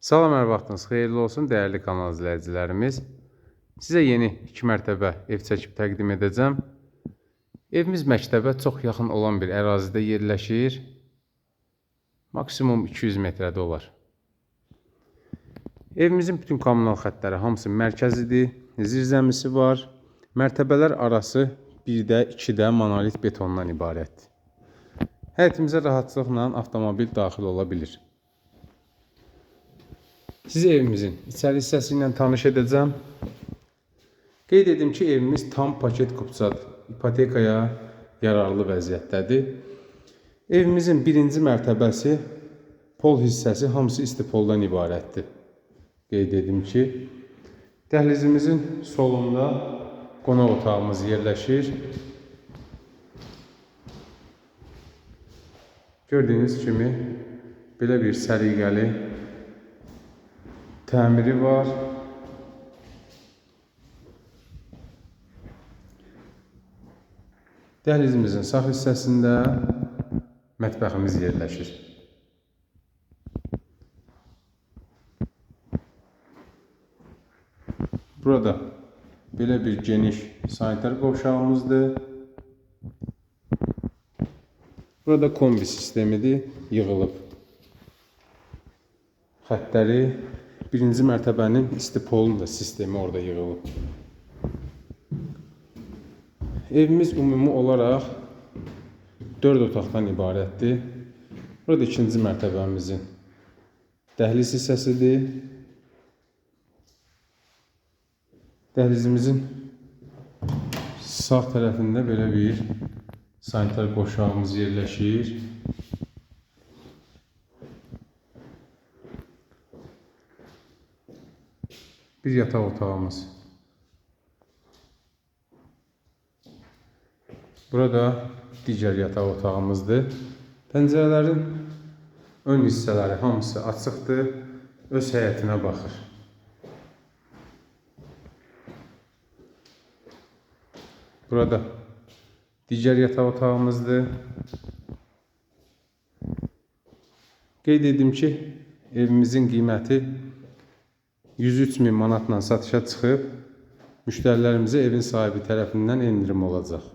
Salam, hər vaxtınız xeyirli olsun, dəyərli kanal izləyicilərimiz. Sizə yeni 2 mərtəbə ev çəkib təqdim edəcəm. Evimiz məktəbə çox yaxın olan bir ərazidə yerləşir. Maksimum 200 metrədə olar. Evimizin bütün kommunal xəttləri hamısı mərkəzidir. Zirzəmisi var. Mərtəbələr arası 1-də, 2-də monolit betondan ibarətdir. Həyətimizə rahatlıqla avtomobil daxil ola bilir. Sizi evimizin içəri hissəsi ilə tanış edəcəm. Qeyd edim ki, evimiz tam paket kupçadır. İpotekaya yararlı vəziyyətdədir. Evimizin birinci mərtəbəsi, pol hissəsi hamısı isti poldan ibarətdir. Qeyd edim ki, dəhlizimizin solunda qonaq otağımız yerləşir. Gördüyünüz kimi belə bir səliqəli təmiri var. Dəhlizimizin sağ hissəsində mətbəximiz yerləşir. Burada belə bir geniş sanitar qovşağımızdır. Burada kombi sistemidir, yığılıb. Xəttləri birinci mərtəbənin isti polun da sistemi orada yığılıb. Evimiz ümumi olaraq 4 otaqdan ibarətdir. Burada ikinci mərtəbəmizin dəhliz hissəsidir. Dəhlizimizin sağ tərəfində belə bir sanitar qovşağımız yerləşir. Bir yataq otağımız. Burada digər yataq otağımızdır. Pəncərələrin ön hissələri hamısı açıqdır, öz həyətinə baxır. Burada digər yataq otağımızdır. Qeyd edim ki, evimizin qiyməti 103.000 manatla satışa çıxıb, müştərilərimizə evin sahibi tərəfindən endirim olacaq.